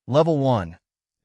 Level 1.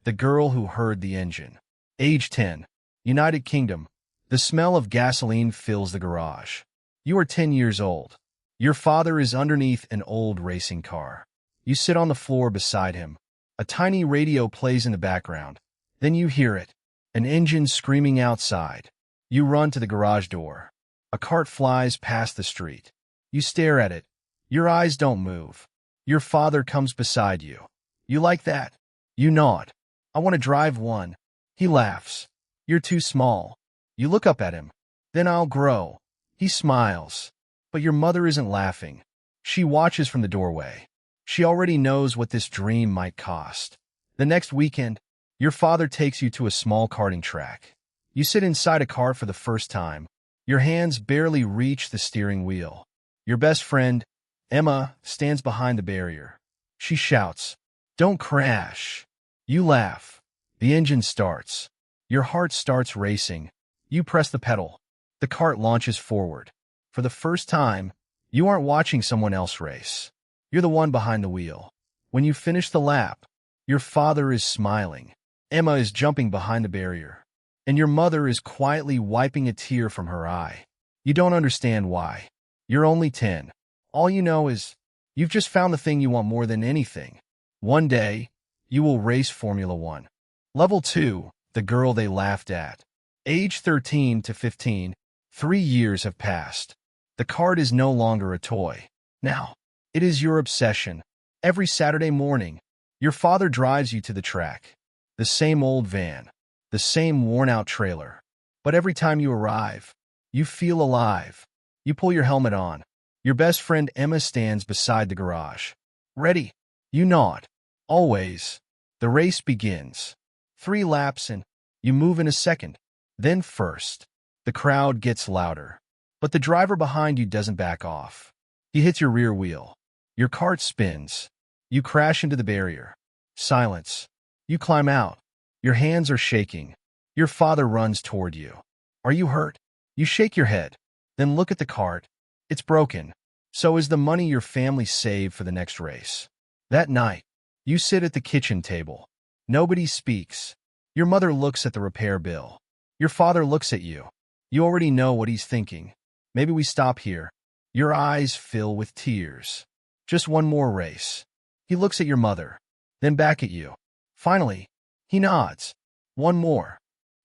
The girl who heard the engine. Age 10. United Kingdom. The smell of gasoline fills the garage. You are 10 years old. Your father is underneath an old racing car. You sit on the floor beside him. A tiny radio plays in the background. Then you hear it. An engine screaming outside. You run to the garage door. A cart flies past the street. You stare at it. Your eyes don't move. Your father comes beside you. You like that? You nod. I want to drive one. He laughs. You're too small. You look up at him. Then I'll grow. He smiles. But your mother isn't laughing. She watches from the doorway. She already knows what this dream might cost. The next weekend, your father takes you to a small karting track. You sit inside a car for the first time. Your hands barely reach the steering wheel. Your best friend, Emma, stands behind the barrier. She shouts, "Don't crash." You laugh. The engine starts. Your heart starts racing. You press the pedal. The cart launches forward. For the first time, you aren't watching someone else race. You're the one behind the wheel. When you finish the lap, your father is smiling. Emma is jumping behind the barrier. And your mother is quietly wiping a tear from her eye. You don't understand why. You're only 10. All you know is, you've just found the thing you want more than anything. One day, you will race Formula 1. Level 2, the girl they laughed at. Age 13 to 15, 3 years have passed. The kart is no longer a toy. Now, it is your obsession. Every Saturday morning, your father drives you to the track. The same old van. The same worn-out trailer. But every time you arrive, you feel alive. You pull your helmet on. Your best friend Emma stands beside the garage. Ready? You nod. Always. The race begins. 3 laps and you move in a second. Then first. The crowd gets louder. But the driver behind you doesn't back off. He hits your rear wheel. Your kart spins. You crash into the barrier. Silence. You climb out. Your hands are shaking. Your father runs toward you. Are you hurt? You shake your head. Then look at the kart. It's broken. So is the money your family saved for the next race. That night, you sit at the kitchen table. Nobody speaks. Your mother looks at the repair bill. Your father looks at you. You already know what he's thinking. Maybe we stop here. Your eyes fill with tears. Just one more race. He looks at your mother, then back at you. Finally, he nods. One more.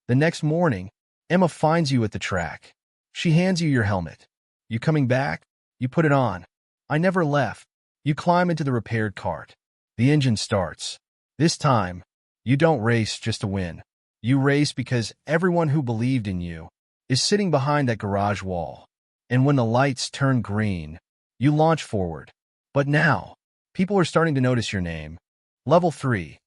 The next morning, Emma finds you at the track. She hands you your helmet. You coming back? You put it on. I never left. You climb into the repaired cart. The engine starts. This time, you don't race just to win. You race because everyone who believed in you is sitting behind that garage wall. And when the lights turn green, you launch forward. But now, people are starting to notice your name. Level 3.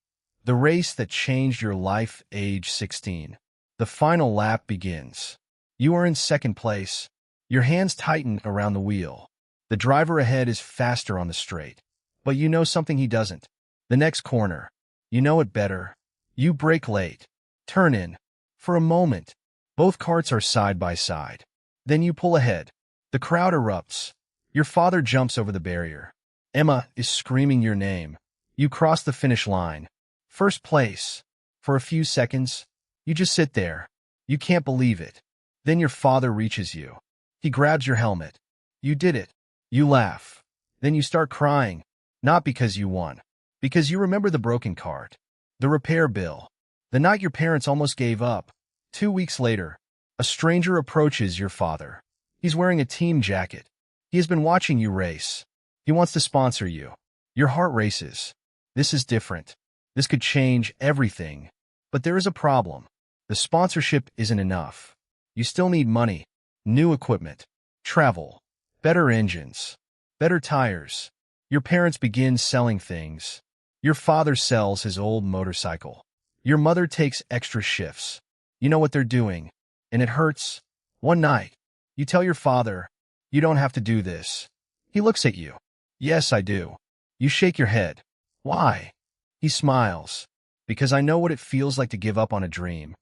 The race that changed your life, age 16. The final lap begins. You are in second place. Your hands tighten around the wheel. The driver ahead is faster on the straight. But you know something he doesn't. The next corner. You know it better. You brake late. Turn in. For a moment, both carts are side by side. Then you pull ahead. The crowd erupts. Your father jumps over the barrier. Emma is screaming your name. You cross the finish line. First place. For a few seconds, you just sit there. You can't believe it. Then your father reaches you. He grabs your helmet. You did it. You laugh. Then you start crying. Not because you won. Because you remember the broken cart. The repair bill. The night your parents almost gave up. 2 weeks later, a stranger approaches your father. He's wearing a team jacket. He has been watching you race. He wants to sponsor you. Your heart races. This is different. This could change everything. But there is a problem. The sponsorship isn't enough. You still need money, new equipment, travel, better engines, better tires. Your parents begin selling things. Your father sells his old motorcycle. Your mother takes extra shifts. You know what they're doing, and it hurts. One night, you tell your father, "You don't have to do this." He looks at you. "Yes, I do." You shake your head. "Why?" He smiles. "Because I know what it feels like to give up on a dream."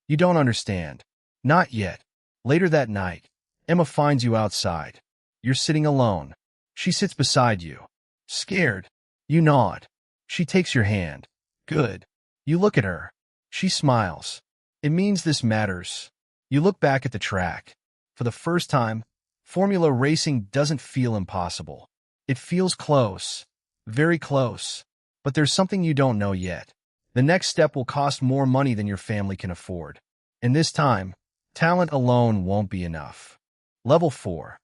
You don't understand. Not yet. Later that night, Emma finds you outside. You're sitting alone. She sits beside you. Scared. You nod. She takes your hand. Good. You look at her. She smiles. It means this matters. You look back at the track. For the first time, Formula racing doesn't feel impossible. It feels close. Very close. But there's something you don't know yet. The next step will cost more money than your family can afford. And this time, talent alone won't be enough. Level 4.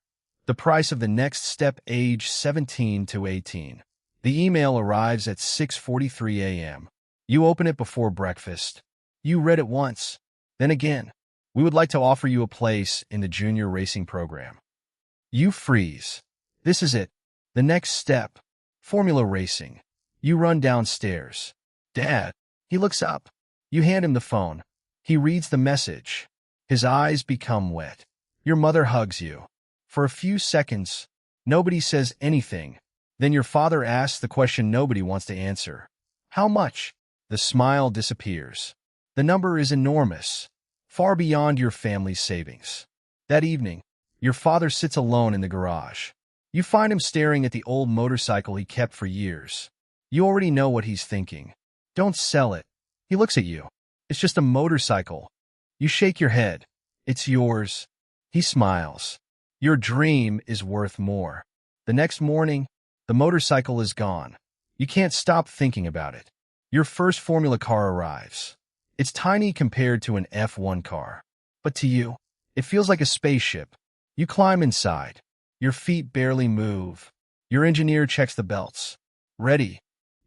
The price of the next step, age 17 to 18. The email arrives at 6:43 a.m. You open it before breakfast. You read it once, then again. We would like to offer you a place in the junior racing program. You freeze. This is it. The next step. Formula racing. You run downstairs. Dad. He looks up. You hand him the phone. He reads the message. His eyes become wet. Your mother hugs you. For a few seconds, nobody says anything. Then your father asks the question nobody wants to answer. How much? The smile disappears. The number is enormous, far beyond your family's savings. That evening, your father sits alone in the garage. You find him staring at the old motorcycle he kept for years. You already know what he's thinking. Don't sell it. He looks at you. It's just a motorcycle. You shake your head. It's yours. He smiles. Your dream is worth more. The next morning, the motorcycle is gone. You can't stop thinking about it. Your first Formula car arrives. It's tiny compared to an F1 car. But to you, it feels like a spaceship. You climb inside. Your feet barely move. Your engineer checks the belts. Ready.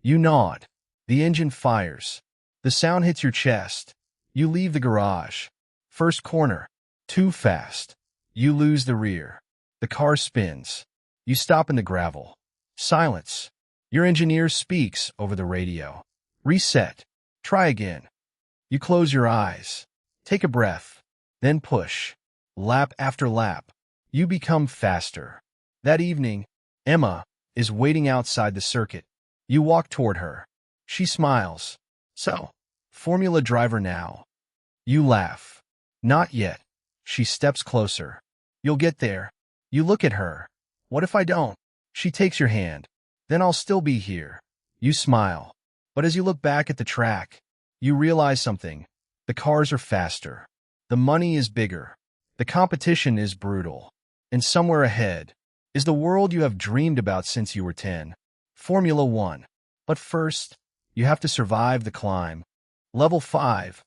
You nod. The engine fires. The sound hits your chest. You leave the garage. First corner. Too fast. You lose the rear. The car spins. You stop in the gravel. Silence. Your engineer speaks over the radio. Reset. Try again. You close your eyes. Take a breath. Then push. Lap after lap. You become faster. That evening, Emma is waiting outside the circuit. You walk toward her. She smiles. So, Formula driver now. You laugh. Not yet. She steps closer. You'll get there. You look at her. What if I don't? She takes your hand. Then I'll still be here. You smile. But as you look back at the track, you realize something. The cars are faster. The money is bigger. The competition is brutal. And somewhere ahead is the world you have dreamed about since you were 10. Formula 1. But first, you have to survive the climb. Level 5.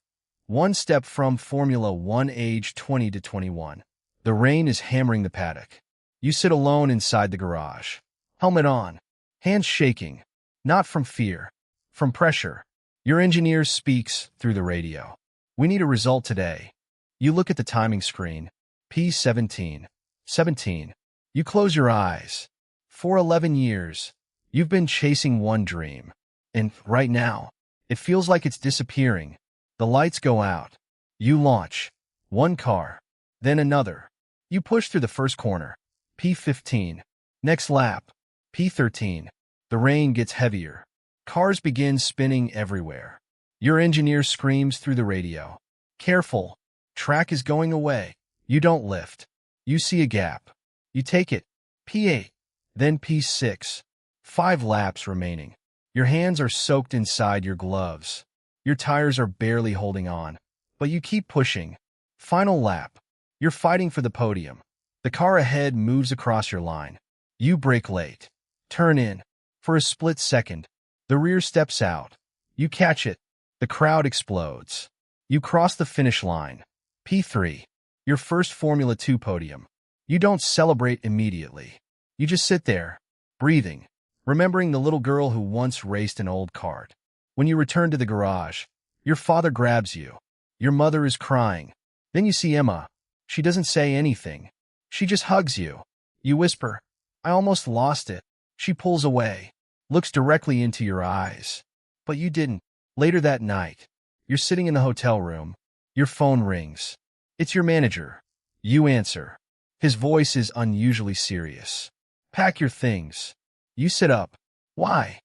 One step from Formula 1, age 20 to 21. The rain is hammering the paddock. You sit alone inside the garage. Helmet on. Hands shaking. Not from fear. From pressure. Your engineer speaks through the radio. We need a result today. You look at the timing screen. P17. 17. You close your eyes. For 11 years, you've been chasing one dream. And right now, it feels like it's disappearing. The lights go out. You launch. One car. Then another. You push through the first corner. P15. Next lap. P13. The rain gets heavier. Cars begin spinning everywhere. Your engineer screams through the radio. Careful. Track is going away. You don't lift. You see a gap. You take it. P8. Then P6. 5 laps remaining. Your hands are soaked inside your gloves. Your tires are barely holding on. But you keep pushing. Final lap. You're fighting for the podium. The car ahead moves across your line. You brake late. Turn in. For a split second, the rear steps out. You catch it. The crowd explodes. You cross the finish line. P3. Your first Formula 2 podium. You don't celebrate immediately. You just sit there, breathing, remembering the little girl who once raced an old kart. When you return to the garage, your father grabs you. Your mother is crying. Then you see Emma. She doesn't say anything. She just hugs you. You whisper, I almost lost it. She pulls away, looks directly into your eyes. But you didn't. Later that night, you're sitting in the hotel room. Your phone rings. It's your manager. You answer. His voice is unusually serious. Pack your things. You sit up. Why?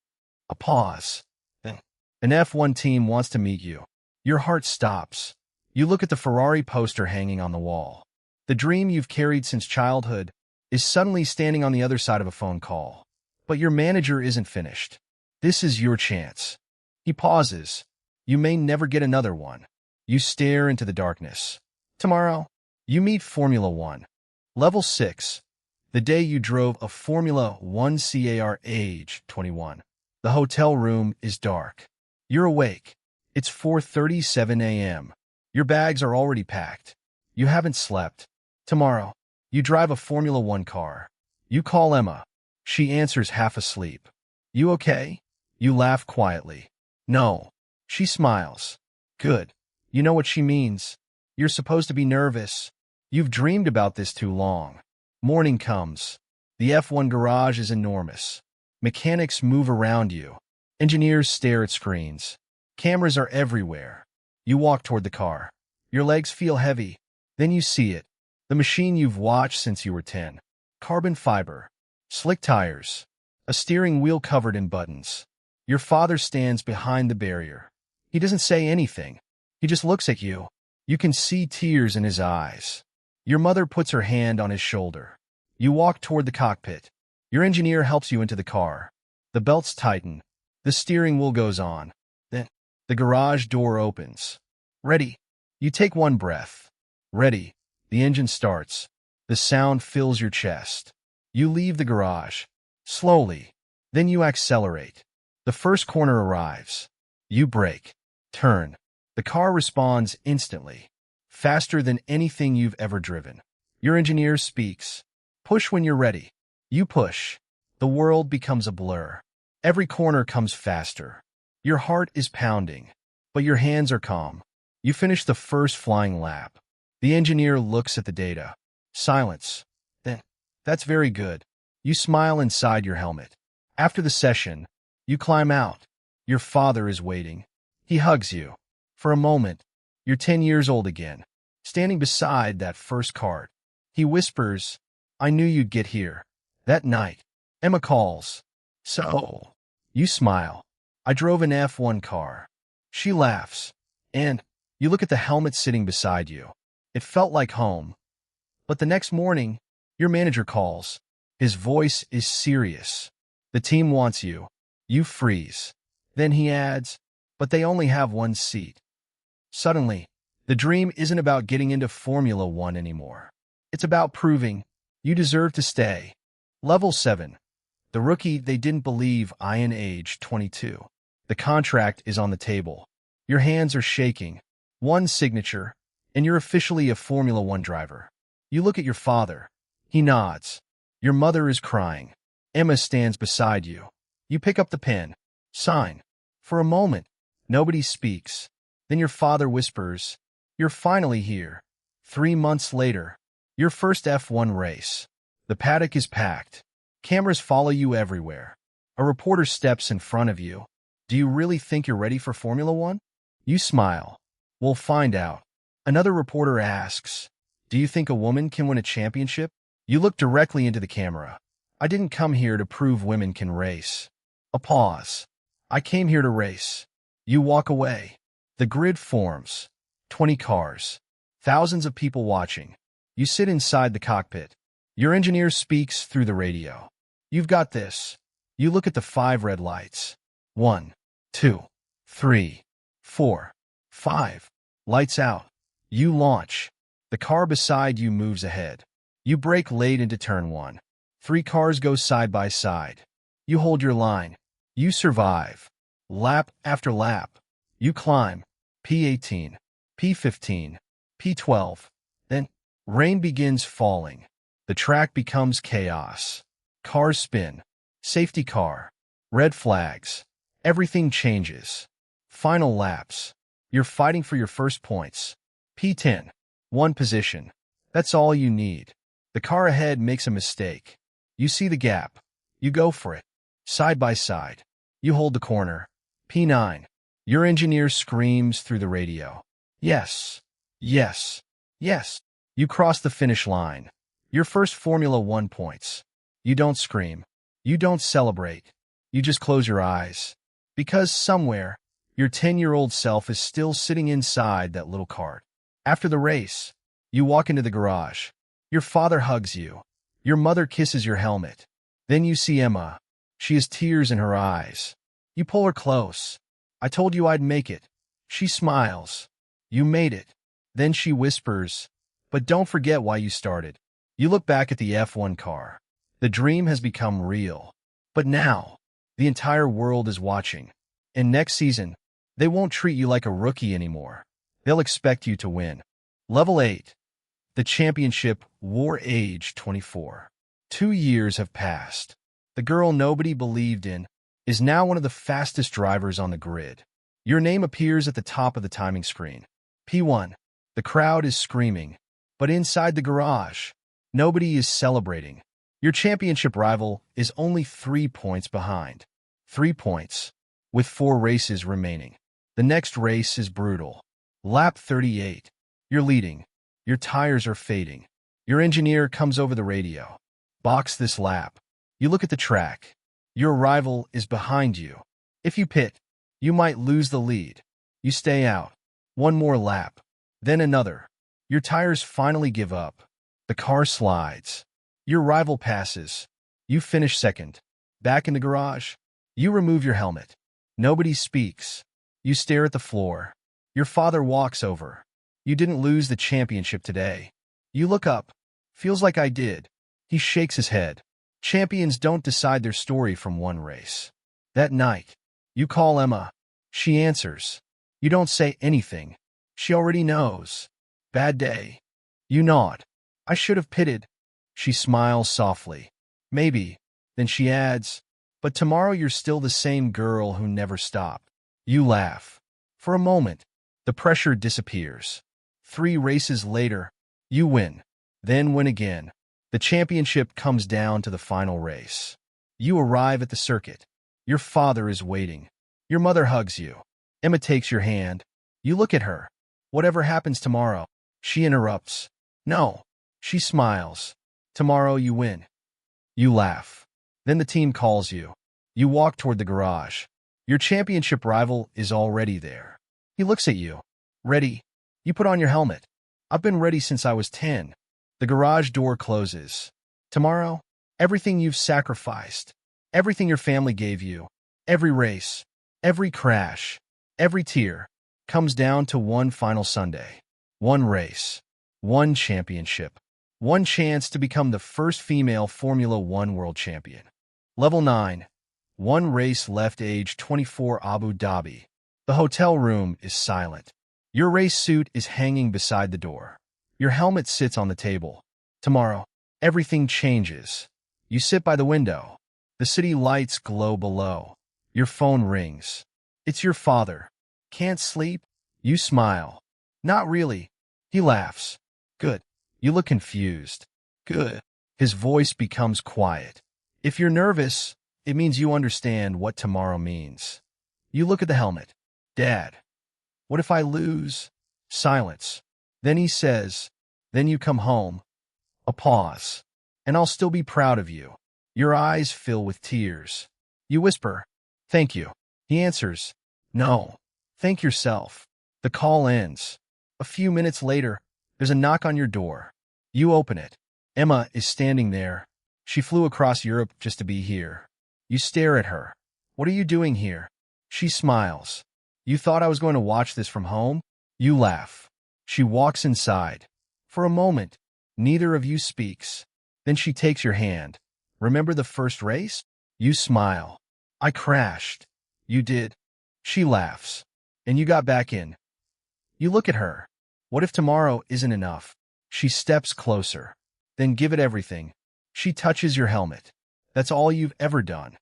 A pause. Then, an F1 team wants to meet you. Your heart stops. You look at the Ferrari poster hanging on the wall. The dream you've carried since childhood is suddenly standing on the other side of a phone call. But your manager isn't finished. This is your chance. He pauses. You may never get another one. You stare into the darkness. Tomorrow, you meet Formula One. Level 6. The day you drove a Formula 1 car, age 21. The hotel room is dark. You're awake. It's 4:37 a.m. Your bags are already packed. You haven't slept. Tomorrow, you drive a Formula 1 car. You call Emma. She answers half asleep. You okay? You laugh quietly. No. She smiles. Good. You know what she means. You're supposed to be nervous. You've dreamed about this too long. Morning comes. The F1 garage is enormous. Mechanics move around you. Engineers stare at screens. Cameras are everywhere. You walk toward the car. Your legs feel heavy. Then you see it. The machine you've watched since you were 10. Carbon fiber. Slick tires. A steering wheel covered in buttons. Your father stands behind the barrier. He doesn't say anything. He just looks at you. You can see tears in his eyes. Your mother puts her hand on his shoulder. You walk toward the cockpit. Your engineer helps you into the car. The belts tighten. The steering wheel goes on. Then, the garage door opens. Ready. You take one breath. Ready. The engine starts. The sound fills your chest. You leave the garage. Slowly. Then you accelerate. The first corner arrives. You brake. Turn. The car responds instantly. Faster than anything you've ever driven. Your engineer speaks. Push when you're ready. You push. The world becomes a blur. Every corner comes faster. Your heart is pounding, but your hands are calm. You finish the first flying lap. The engineer looks at the data. Silence. Then, that's very good. You smile inside your helmet. After the session, you climb out. Your father is waiting. He hugs you. For a moment, you're 10 years old again, standing beside that first kart. He whispers, I knew you'd get here. That night, Emma calls. So, you smile. I drove an F1 car. She laughs. And you look at the helmet sitting beside you. It felt like home. But the next morning, your manager calls. His voice is serious. The team wants you. You freeze. Then he adds, but they only have one seat. Suddenly, the dream isn't about getting into Formula 1 anymore. It's about proving you deserve to stay. Level 7. The rookie they didn't believe in, age 22. The contract is on the table. Your hands are shaking. One signature, and you're officially a Formula 1 driver. You look at your father. He nods. Your mother is crying. Emma stands beside you. You pick up the pen. Sign. For a moment, nobody speaks. Then your father whispers, You're finally here. 3 months later, your first F1 race. The paddock is packed. Cameras follow you everywhere. A reporter steps in front of you. Do you really think you're ready for Formula 1? You smile. We'll find out. Another reporter asks, Do you think a woman can win a championship? You look directly into the camera. I didn't come here to prove women can race. A pause. I came here to race. You walk away. The grid forms. 20 cars. Thousands of people watching. You sit inside the cockpit. Your engineer speaks through the radio. You've got this. You look at the 5 red lights. 1, 2, 3, 4, 5. Lights out. You launch. The car beside you moves ahead. You brake late into turn 1. 3 cars go side by side. You hold your line. You survive. Lap after lap. You climb. P18, P15, P12. Then, rain begins falling. The track becomes chaos. Cars spin. Safety car. Red flags. Everything changes. Final laps. You're fighting for your first points. P10. 1 position. That's all you need. The car ahead makes a mistake. You see the gap. You go for it. Side by side. You hold the corner. P9. Your engineer screams through the radio. Yes. Yes. Yes. You cross the finish line. Your first Formula 1 points. You don't scream. You don't celebrate. You just close your eyes. Because somewhere, your 10-year-old self is still sitting inside that little kart. After the race, you walk into the garage. Your father hugs you. Your mother kisses your helmet. Then you see Emma. She has tears in her eyes. You pull her close. I told you I'd make it. She smiles. You made it. Then she whispers, but don't forget why you started. You look back at the F1 car. The dream has become real. But now, the entire world is watching. And next season, they won't treat you like a rookie anymore. They'll expect you to win. Level 8. The championship war, age 24. 2 years have passed. The girl nobody believed in is now one of the fastest drivers on the grid. Your name appears at the top of the timing screen. P1. The crowd is screaming, but inside the garage, nobody is celebrating. Your championship rival is only 3 points behind. 3 points, with 4 races remaining. The next race is brutal. Lap 38. You're leading. Your tires are fading. Your engineer comes over the radio. Box this lap. You look at the track. Your rival is behind you. If you pit, you might lose the lead. You stay out. One more lap. Then another. Your tires finally give up. The car slides. Your rival passes. You finish second. Back in the garage. You remove your helmet. Nobody speaks. You stare at the floor. Your father walks over. You didn't lose the championship today. You look up. Feels like I did. He shakes his head. Champions don't decide their story from one race. That night, you call Emma. She answers. You don't say anything. She already knows. Bad day. You nod. I should have pitted. She smiles softly. Maybe. Then she adds, but tomorrow you're still the same girl who never stopped. You laugh. For a moment, the pressure disappears. 3 races later, you win. Then win again. The championship comes down to the final race. You arrive at the circuit. Your father is waiting. Your mother hugs you. Emma takes your hand. You look at her. Whatever happens tomorrow, she interrupts. No. She smiles. Tomorrow you win. You laugh. Then the team calls you. You walk toward the garage. Your championship rival is already there. He looks at you. Ready? You put on your helmet. I've been ready since I was 10. The garage door closes. Tomorrow, everything you've sacrificed, everything your family gave you, every race, every crash, every tear, comes down to one final Sunday. One race, one championship, one chance to become the first female Formula One world champion. Level 9. 1 race left, age 24, Abu Dhabi. The hotel room is silent. Your race suit is hanging beside the door. Your helmet sits on the table. Tomorrow, everything changes. You sit by the window. The city lights glow below. Your phone rings. It's your father. Can't sleep? You smile. Not really. He laughs. Good. You look confused. Good. His voice becomes quiet. If you're nervous, it means you understand what tomorrow means. You look at the helmet. Dad, what if I lose? Silence. Then he says, then you come home. A pause. And I'll still be proud of you. Your eyes fill with tears. You whisper, thank you. He answers, no, thank yourself. The call ends. A few minutes later, there's a knock on your door. You open it. Emma is standing there. She flew across Europe just to be here. You stare at her. What are you doing here? She smiles. You thought I was going to watch this from home? You laugh. She walks inside. For a moment, neither of you speaks. Then she takes your hand. Remember the first race? You smile. I crashed. You did. She laughs. And you got back in. You look at her. What if tomorrow isn't enough? She steps closer. Then give it everything. She touches your helmet. That's all you've ever done.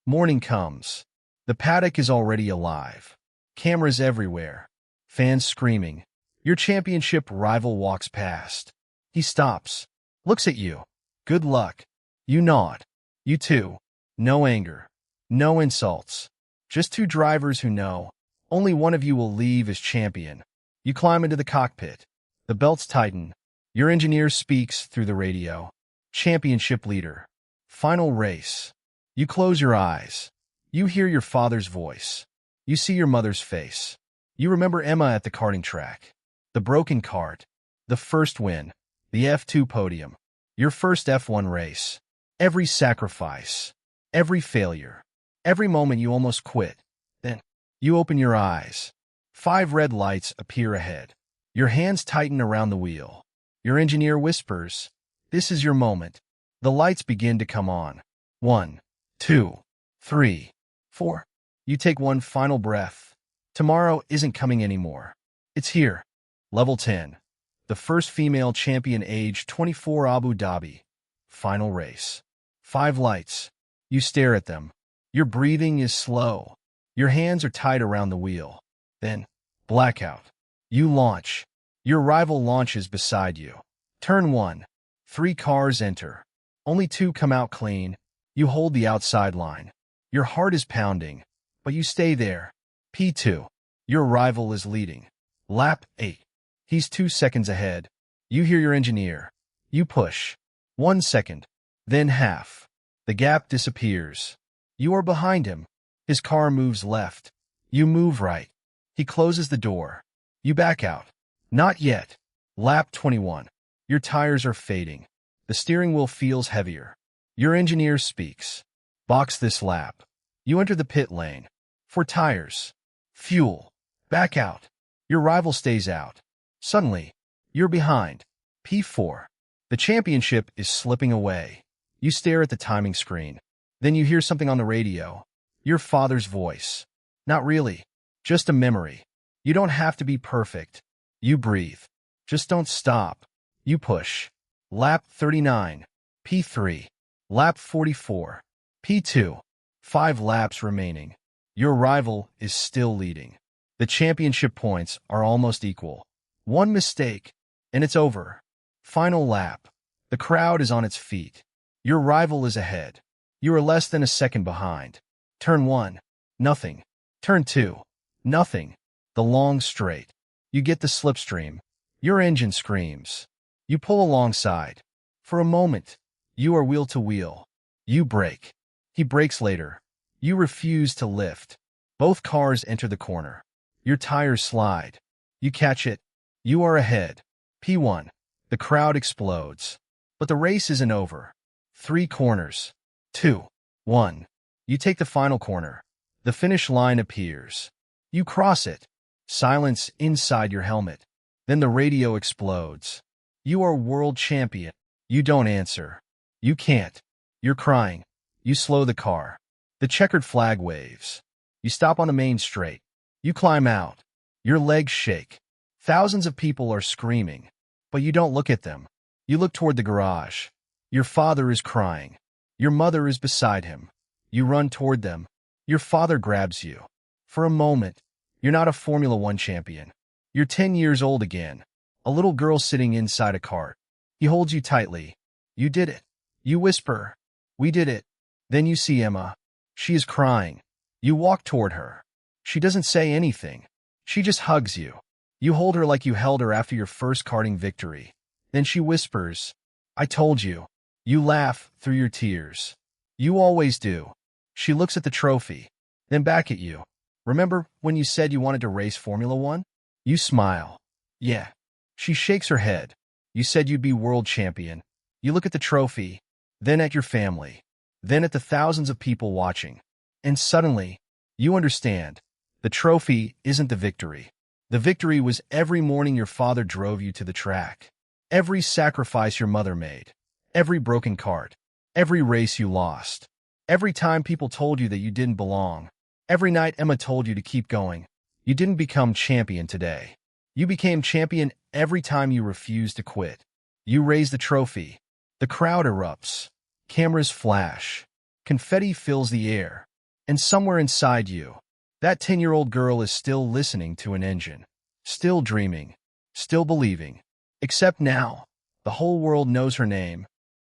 Morning comes. The paddock is already alive. Cameras everywhere. Fans screaming. Your championship rival walks past. He stops. Looks at you. Good luck. You nod. You too. No anger. No insults. Just 2 drivers who know. Only one of you will leave as champion. You climb into the cockpit. The belts tighten. Your engineer speaks through the radio. Championship leader. Final race. You close your eyes. You hear your father's voice. You see your mother's face. You remember Emma at the karting track. The broken kart. The first win. The F2 podium. Your first F1 race. Every sacrifice. Every failure. Every moment you almost quit. Then, You open your eyes. 5 red lights appear ahead. Your hands tighten around the wheel. Your engineer whispers, "This is your moment." The lights begin to come on. 1, 2, 3, 4. You take one final breath. Tomorrow isn't coming anymore. It's here. Level 10. The first female champion, age 24, Abu Dhabi. Final race. 5 lights. You stare at them. Your breathing is slow. Your hands are tight around the wheel. Then, blackout. You launch. Your rival launches beside you. Turn 1. 3 cars enter. Only 2 come out clean. You hold the outside line. Your heart is pounding, but you stay there. P2. Your rival is leading. Lap 8. He's 2 seconds ahead. You hear your engineer. You push. 1 second. Then half. The gap disappears. You are behind him. His car moves left. You move right. He closes the door. You back out. Not yet. Lap 21. Your tires are fading. The steering wheel feels heavier. Your engineer speaks. Box this lap. You enter the pit lane. 4 tires. Fuel. Back out. Your rival stays out. Suddenly, you're behind. P4. The championship is slipping away. You stare at the timing screen. Then you hear something on the radio. Your father's voice. Not really. Just a memory. You don't have to be perfect. You breathe. Just don't stop. You push. Lap 39. P3. Lap 44. P2. 5 laps remaining. Your rival is still leading. The championship points are almost equal. 1 mistake, and it's over. Final lap. The crowd is on its feet. Your rival is ahead. You are less than a second behind. Turn 1. Nothing. Turn 2. Nothing. The long straight. You get the slipstream. Your engine screams. You pull alongside. For a moment, you are wheel to wheel. You brake. He brakes later. You refuse to lift. Both cars enter the corner. Your tires slide. You catch it. You are ahead. P1. The crowd explodes. But the race isn't over. 3 corners. 2. 1. You take the final corner. The finish line appears. You cross it. Silence inside your helmet. Then the radio explodes. You are world champion. You don't answer. You can't. You're crying. You slow the car. The checkered flag waves. You stop on the main straight. You climb out. Your legs shake. Thousands of people are screaming. But you don't look at them. You look toward the garage. Your father is crying. Your mother is beside him. You run toward them. Your father grabs you. For a moment, you're not a Formula 1 champion. You're 10 years old again. A little girl sitting inside a cart. He holds you tightly. You did it. You whisper, "We did it." Then you see Emma. She is crying. You walk toward her. She doesn't say anything. She just hugs you. You hold her like you held her after your first karting victory. Then she whispers, "I told you." You laugh through your tears. You always do. She looks at the trophy, then back at you. "Remember when you said you wanted to race Formula 1? You smile. "Yeah." She shakes her head. "You said you'd be world champion." You look at the trophy, then at your family, then at the thousands of people watching. And suddenly, you understand. The trophy isn't the victory. The victory was every morning your father drove you to the track. Every sacrifice your mother made. Every broken kart. Every race you lost. Every time people told you that you didn't belong. Every night Emma told you to keep going. You didn't become champion today. You became champion every time you refused to quit. You raise the trophy. The crowd erupts. Cameras flash. Confetti fills the air. And somewhere inside you, that 10-year-old girl is still listening to an engine. Still dreaming. Still believing. Except now, the whole world knows her name.